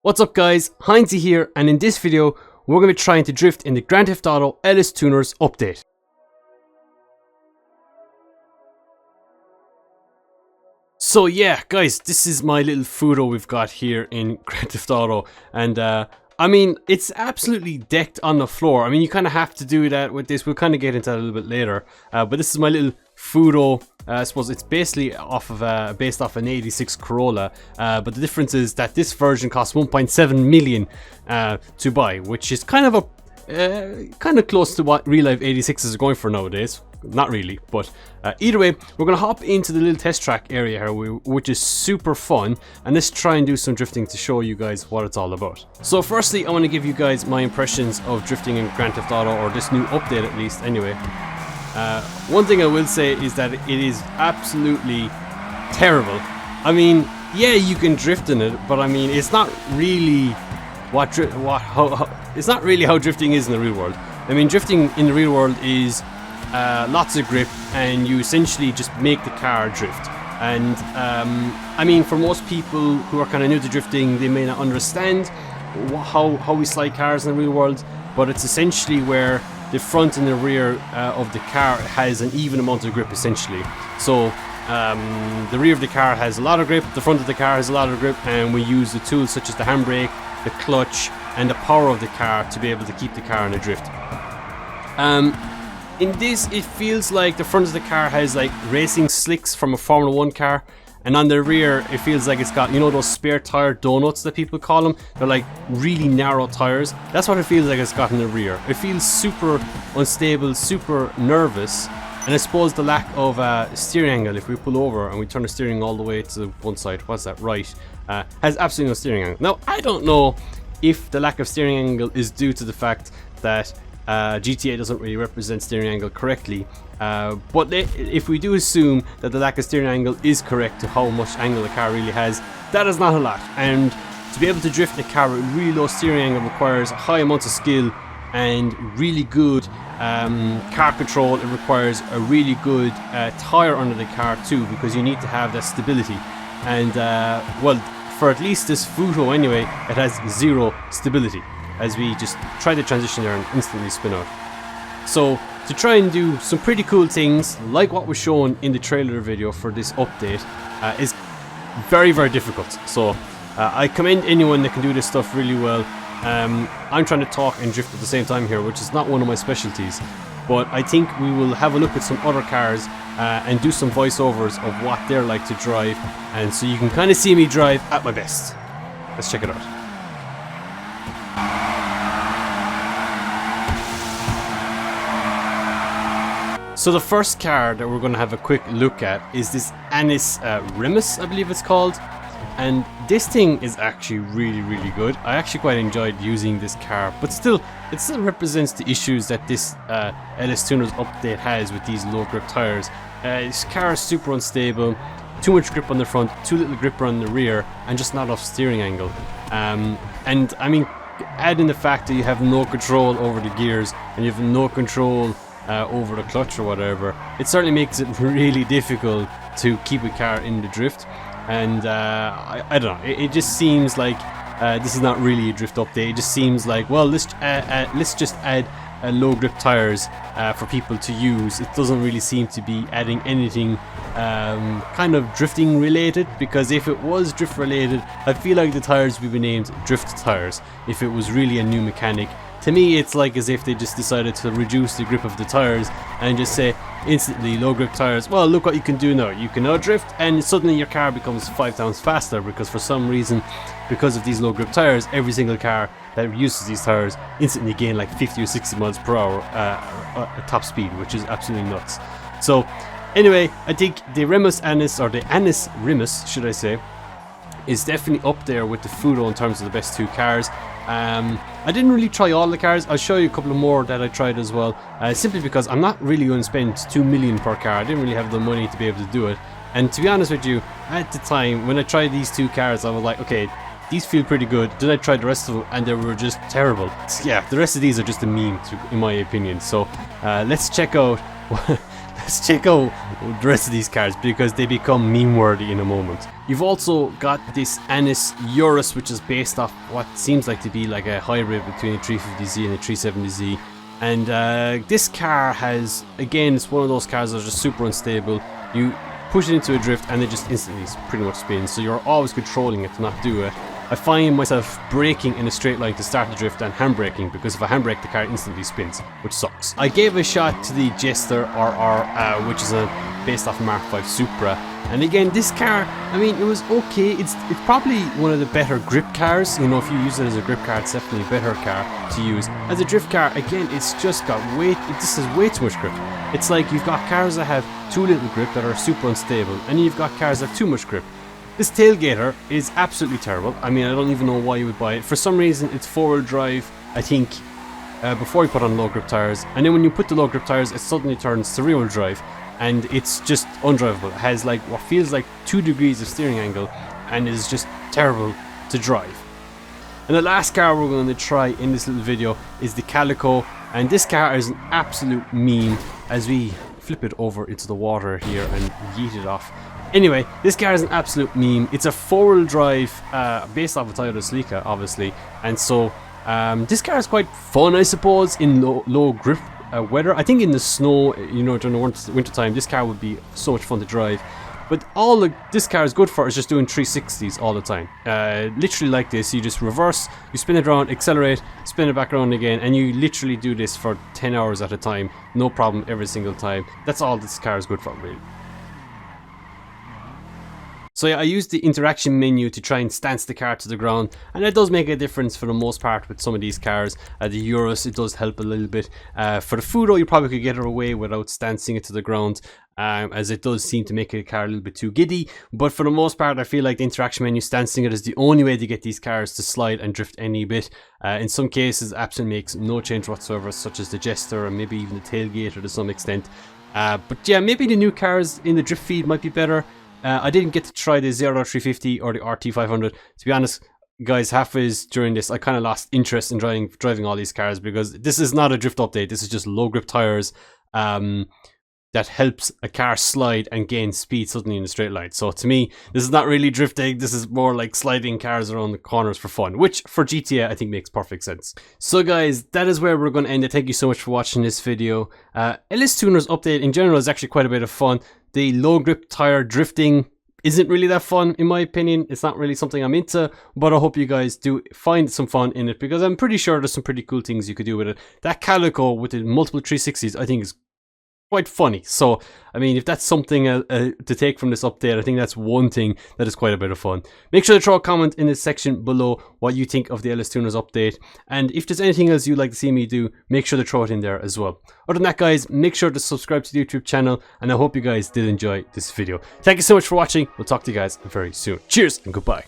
What's up guys, HynesZ here, and in this video we're going to be trying to drift in the Grand Theft Auto LS Tuners update. So yeah guys, this is my little photo we've got here in Grand Theft Auto, and I mean, it's absolutely decked on the floor. I mean, you kind of have to do that with this. We'll kind of get into that a little bit later, but this is my little Fudo. I suppose it's basically based off an 86 Corolla, but the difference is that this version costs 1.7 million to buy, which is kind of close to what real life 86s are going for nowadays. Not really, but either way, we're going to hop into the little test track area here, which is super fun, and let's try and do some drifting to show you guys what it's all about. So firstly, I want to give you guys my impressions of drifting in Grand Theft Auto, or this new update at least anyway. One thing I will say is that it is absolutely terrible. I mean, yeah, you can drift in it, but I mean, it's not really it's not really how drifting is in the real world. I mean, drifting in the real world is lots of grip, and you essentially just make the car drift. And I mean, for most people who are kind of new to drifting, they may not understand how we slide cars in the real world, but it's essentially where the front and the rear of the car has an even amount of grip essentially. So the rear of the car has a lot of grip, the front of the car has a lot of grip, and we use the tools such as the handbrake, the clutch, and the power of the car to be able to keep the car in a drift. In this, it feels like the front of the car has like racing slicks from a Formula 1 car, and on the rear it feels like it's got, you know, those spare tire donuts that people call them. They're like really narrow tires. That's what it feels like it's got in the rear. It feels super unstable, super nervous, and I suppose the lack of steering angle, if we pull over and we turn the steering all the way to one side, what's that, right, has absolutely no steering angle. Now, I don't know if the lack of steering angle is due to the fact that GTA doesn't really represent steering angle correctly, but if we do assume that the lack of steering angle is correct to how much angle the car really has, that is not a lot. And to be able to drift a car with really low steering angle requires high amounts of skill and really good car control. It requires a really good tire under the car too, because you need to have that stability. And well, for at least this Fudo anyway, it has zero stability, as we just try to transition there and instantly spin out. So to try and do some pretty cool things like what was shown in the trailer video for this update is very, very difficult. So I commend anyone that can do this stuff really well. I'm trying to talk and drift at the same time here, which is not one of my specialties, but I think we will have a look at some other cars and do some voiceovers of what they're like to drive, and so you can kind of see me drive at my best. Let's check it out. So the first car that we're going to have a quick look at is this Nissan Remus, I believe it's called. And this thing is actually really, really good. I actually quite enjoyed using this car, but still, it still represents the issues that this LS Tuners update has with these low grip tires. This car is super unstable, too much grip on the front, too little grip on the rear, and just not enough steering angle. And I mean, add in the fact that you have no control over the gears, and you have no control over the clutch or whatever, it certainly makes it really difficult to keep a car in the drift. And I don't know, it just seems like this is not really a drift update. It just seems like, well, let's just add low grip tires for people to use. It doesn't really seem to be adding anything kind of drifting related, because if it was drift related, I feel like the tires would be named drift tires if it was really a new mechanic. To me, it's like as if they just decided to reduce the grip of the tires and just say instantly low grip tires, well, look what you can do now. You can now drift, and suddenly your car becomes 5 times faster, because for some reason, because of these low grip tires, every single car that uses these tires instantly gain like 50 or 60 miles per hour at top speed, which is absolutely nuts. So anyway, I think the Nissan Remus, should I say, is definitely up there with the Fudo in terms of the best two cars. I didn't really try all the cars. I'll show you a couple of more that I tried as well, simply because I'm not really going to spend 2 million per car. I didn't really have the money to be able to do it, and to be honest with you, at the time when I tried these two cars, I was like, okay, these feel pretty good. Then I tried the rest of them and they were just terrible. Yeah, the rest of these are just a meme in my opinion. So let's check out let's check out the rest of these cars because they become meme worthy in a moment. You've also got this Nissan Urus, which is based off what seems like to be like a hybrid between a 350Z and a 370Z. And this car has, again, it's one of those cars that are just super unstable. You push it into a drift and it just instantly pretty much spins, so you're always controlling it to not do it. I find myself braking in a straight line to start the drift and handbraking, because if I handbrake the car instantly spins, which sucks. I gave a shot to the Jester RR, which is based off Mark V Supra, and again this car, I mean, it was okay. It's probably one of the better grip cars. You know, if you use it as a grip car, it's definitely a better car to use. As a drift car, again, it's just got this has way too much grip. It's like you've got cars that have too little grip that are super unstable, and you've got cars that have too much grip. This tailgater is absolutely terrible. I mean, I don't even know why you would buy it. For some reason, it's four-wheel drive, I think, before you put on low grip tires, and then when you put the low grip tires, it suddenly turns three-wheel drive, and it's just undrivable. It has like what feels like 2 degrees of steering angle, and is just terrible to drive. And the last car we're going to try in this little video is the Calico, and this car is an absolute meme as we flip it over into the water here and yeet it off. Anyway, this car is an absolute meme. It's a four-wheel drive based off a Toyota Celica, obviously, and so this car is quite fun, I suppose, in low grip weather. I think in the snow, you know, during the winter time, this car would be so much fun to drive. But all this car is good for is just doing 360s all the time. Literally like this, you just reverse, you spin it around, accelerate, spin it back around again, and you literally do this for 10 hours at a time, no problem every single time. That's all this car is good for, really. So yeah, I used the interaction menu to try and stance the car to the ground, and it does make a difference for the most part with some of these cars. The Urus, it does help a little bit. For the Fudo, you probably could get it away without stancing it to the ground, as it does seem to make a car a little bit too giddy. But for the most part, I feel like the interaction menu, stancing it, is the only way to get these cars to slide and drift any bit. In some cases, it absolutely makes no change whatsoever, such as the Jester and maybe even the Tailgater to some extent. But yeah, maybe the new cars in the drift feed might be better. I didn't get to try the 0-350 or the RT500. To be honest, guys, halfway during this, I kind of lost interest in driving all these cars, because this is not a drift update. This is just low grip tires that helps a car slide and gain speed suddenly in a straight line. So to me, this is not really drifting. This is more like sliding cars around the corners for fun, which for GTA I think makes perfect sense. So guys, that is where we're going to end it. Thank you so much for watching this video. LS Tuners update in general is actually quite a bit of fun. The low grip tire drifting isn't really that fun, in my opinion. It's not really something I'm into, but I hope you guys do find some fun in it, because I'm pretty sure there's some pretty cool things you could do with it. That Calico with the multiple 360s, I think, is quite funny. So, I mean, if that's something to take from this update, I think that's one thing that is quite a bit of fun. Make sure to throw a comment in the section below what you think of the LS Tuners update, and if there's anything else you'd like to see me do, make sure to throw it in there as well. Other than that, guys, make sure to subscribe to the YouTube channel, and I hope you guys did enjoy this video. Thank you so much for watching. We'll talk to you guys very soon. Cheers and goodbye.